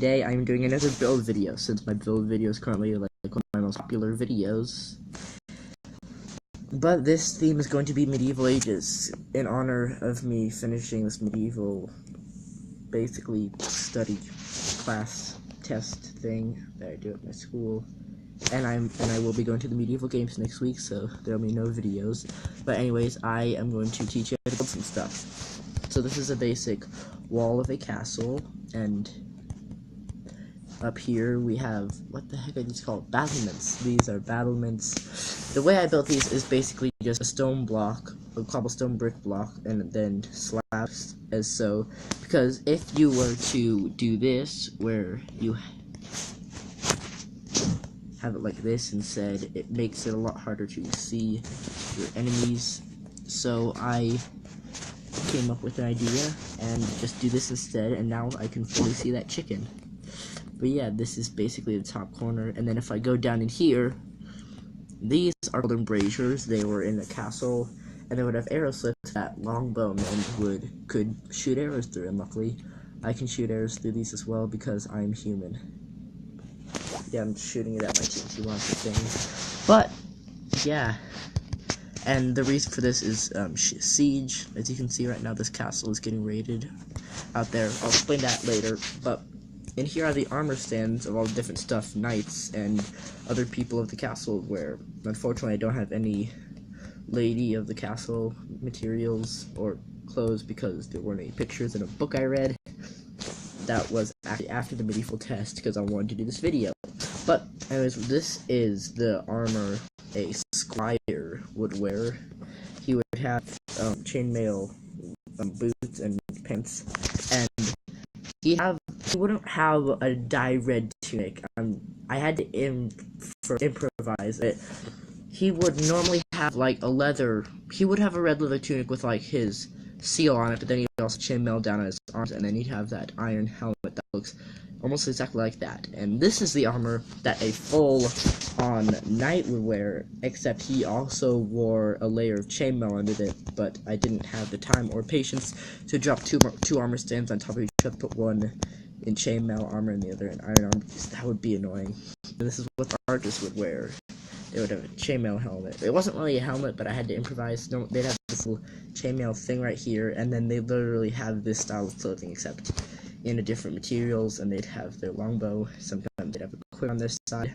Today I'm doing another build video, since my build video is currently like one of my most popular videos. But this theme is going to be medieval ages, in honor of me finishing this medieval, basically, study class test thing that I do at my school. And I will be going to the medieval games next week, so there'll be no videos. But anyways, I am going to teach you how to build some stuff. So this is a basic wall of a castle, and up here we have, what the heck are these called? Battlements. These are battlements. The way I built these is basically just a stone block, a cobblestone brick block, and then slabs as so. Because if you were to do this, where you have it like this instead, it makes it a lot harder to see your enemies. So I came up with an idea and just do this instead, and now I can fully see that chicken. But yeah, this is basically the top corner, and then if I go down in here, these are called embrasures. They were in a castle, and they would have arrow slits that longbowmen could shoot arrows through, and luckily I can shoot arrows through these as well because I'm human. Yeah, I'm shooting it at my TNT launcher thing. But yeah, and the reason for this is siege. As you can see right now, this castle is getting raided out there. I'll explain that later, but and here are the armor stands of all the different stuff knights and other people of the castle wear. Unfortunately, I don't have any lady of the castle materials or clothes because there weren't any pictures in a book I read. That was actually after the medieval test because I wanted to do this video. But anyways, this is the armor a squire would wear. He would have chainmail boots and pants, and he wouldn't have a dye red tunic. I had to improvise it. He would normally have like a leather. He would have a red leather tunic with like his seal on it, but then he'd also chainmail down on his arms, and then he'd have that iron helmet that looks almost exactly like that. And this is the armor that a full-on knight would wear, except he also wore a layer of chainmail under it, but I didn't have the time or patience to drop two armor stands on top of each other, put one in chainmail armor and the other in iron armor, because that would be annoying. And this is what the archers would wear. They would have a chainmail helmet. It wasn't really a helmet, but I had to improvise. No, they'd have this little chainmail thing right here, and then they literally have this style of clothing, except in a different materials, and they'd have their longbow. Sometimes they'd have a quiver on their side.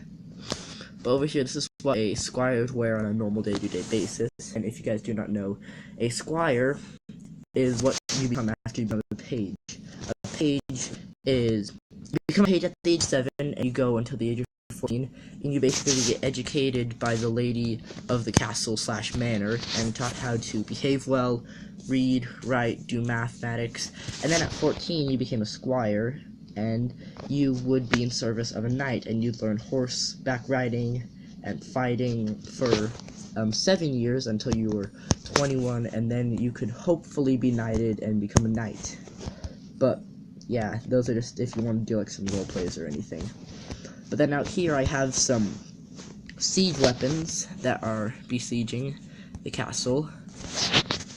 But over here, this is what a squire would wear on a normal day-to-day basis. And if you guys do not know, a squire is what you become after you become a page. A page is, you become a page at the age 7, and you go until the age of 14, and you basically get educated by the lady of the castle / manor, and taught how to behave well, read, write, do mathematics, and then at 14 you became a squire, and you would be in service of a knight, and you'd learn horseback riding and fighting for 7 years until you were 21, and then you could hopefully be knighted and become a knight. But yeah, those are just if you want to do like some role plays or anything. But then out here I have some siege weapons that are besieging the castle.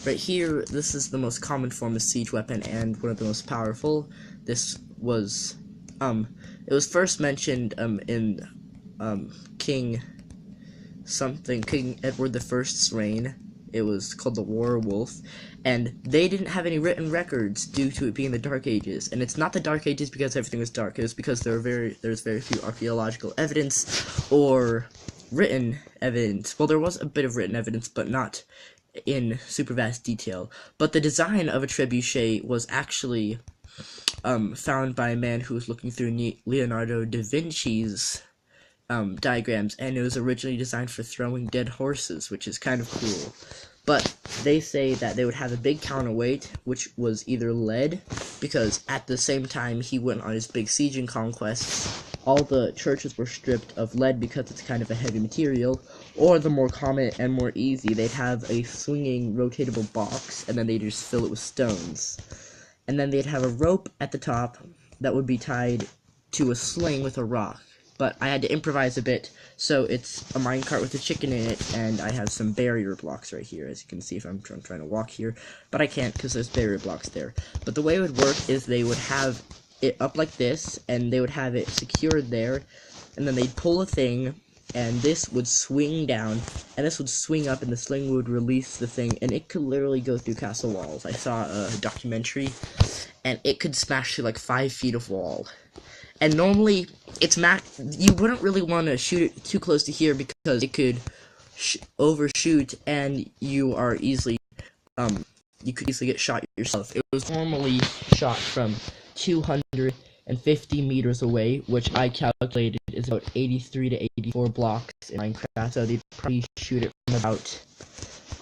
Right here, this is the most common form of siege weapon and one of the most powerful. This was, it was first mentioned in King Edward I's reign. It was called the Werewolf, and they didn't have any written records due to it being the Dark Ages. And it's not the Dark Ages because everything was dark. It was because there's very few archaeological evidence or written evidence. Well, there was a bit of written evidence, but not in super vast detail. But the design of a trebuchet was actually found by a man who was looking through Leonardo da Vinci's diagrams, and it was originally designed for throwing dead horses, which is kind of cool. But they say that they would have a big counterweight, which was either lead, because at the same time he went on his big sieging conquests, all the churches were stripped of lead because it's kind of a heavy material, or the more common and more easy, they'd have a swinging rotatable box, and then they'd just fill it with stones. And then they'd have a rope at the top that would be tied to a sling with a rock. But I had to improvise a bit, so it's a minecart with a chicken in it, and I have some barrier blocks right here, as you can see if I'm trying to walk here, but I can't because there's barrier blocks there. But the way it would work is they would have it up like this, and they would have it secured there, and then they'd pull a thing, and this would swing down, and this would swing up, and the sling would release the thing, and it could literally go through castle walls. I saw a documentary, and it could smash through like 5 feet of wall. And normally, you wouldn't really want to shoot it too close to here because it could overshoot, and you could easily get shot yourself. It was normally shot from 250 meters away, which I calculated is about 83 to 84 blocks in Minecraft, so they'd probably shoot it from about,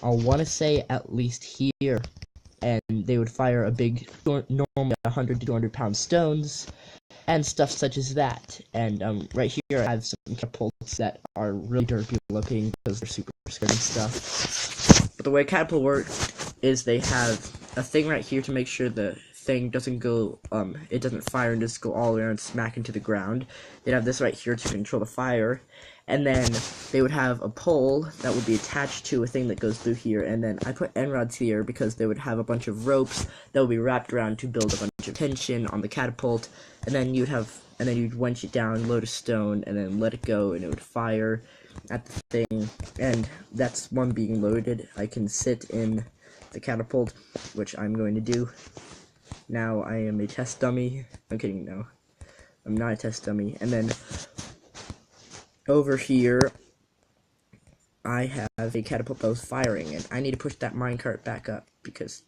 I want to say, at least here, and they would fire a big, normally 100 to 200 pound stones, and stuff such as that. And right here I have some catapults that are really derpy looking because they're super scared and stuff. But the way catapult works is they have a thing right here to make sure the thing doesn't go, it doesn't fire and just go all the way around and smack into the ground. They'd have this right here to control the fire, and then they would have a pole that would be attached to a thing that goes through here, and then I put end rods here because they would have a bunch of ropes that would be wrapped around to build a bunch of tension on the catapult, and then you'd wench it down, load a stone, and then let it go, and it would fire at the thing. And that's one being loaded. I can sit in the catapult, which I'm going to do. Now I am a test dummy. I'm kidding, no. I'm not a test dummy. And then over here, I have a catapult that was firing, and I need to push that minecart back up because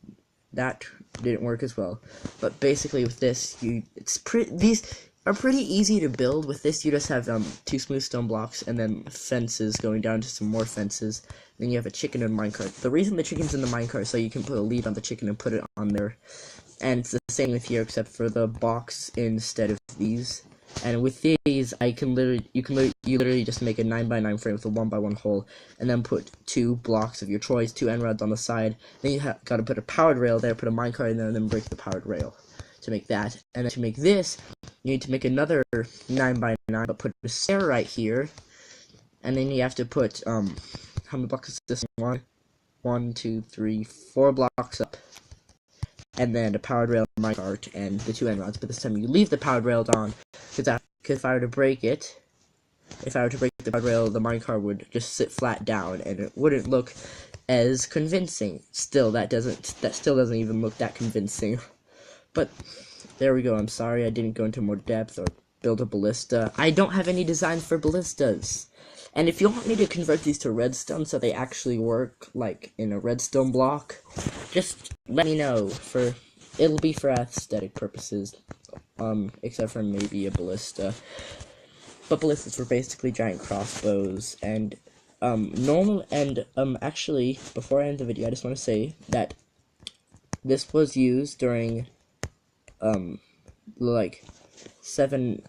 that didn't work as well. But basically with this, these are pretty easy to build. With this, you just have 2 smooth stone blocks and then fences going down to some more fences. Then you have a chicken and minecart. The reason the chicken's in the minecart is so you can put a lead on the chicken and put it on there. And it's the same with here, except for the box instead of these. And with these, you literally just make a 9x9 frame with a 1x1 hole, and then put 2 blocks of your choice, 2 end rods on the side. Then you gotta put a powered rail there, put a minecart in there, and then break the powered rail to make that. And then to make this, you need to make another 9x9, but put a stair right here. And then you have to put how many blocks is this? 1, 2, 3, 4 blocks up. And then a powered rail minecart and the 2 end rods. But this time you leave the powered rail on, because if I were to break the powered rail, the minecart would just sit flat down, and it wouldn't look as convincing. Still, that still doesn't even look that convincing. But there we go. I'm sorry I didn't go into more depth or build a ballista. I don't have any designs for ballistas. And if you want me to convert these to redstone so they actually work like in a redstone block, just let me know. It'll be for aesthetic purposes, except for maybe a ballista. But ballistas were basically giant crossbows, and actually, before I end the video, I just want to say that this was used during like 7th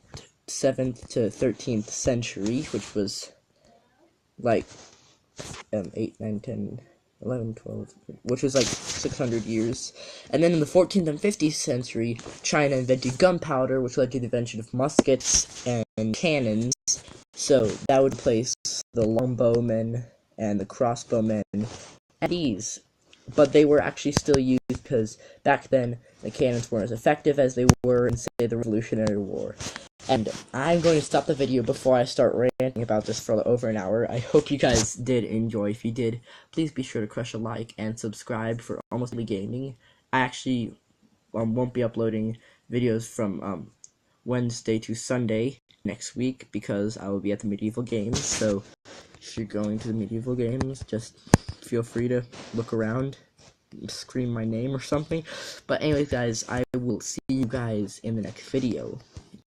to 13th century, which was like 8, 9, 10, 11, 12, which was like 600 years. And then in the 14th and 15th century, China invented gunpowder, which led to the invention of muskets and cannons. So that would replace the longbowmen and the crossbowmen and these. But they were actually still used because back then the cannons weren't as effective as they were in, say, the Revolutionary War. And I'm going to stop the video before I start ranting about this for over an hour. I hope you guys did enjoy. If you did, please be sure to crush a like and subscribe for Almost Daily Gaming. I actually won't be uploading videos from Wednesday to Sunday next week because I will be at the Medieval Games. So if you're going to the Medieval Games, just feel free to look around, scream my name or something. But anyways, guys, I will see you guys in the next video.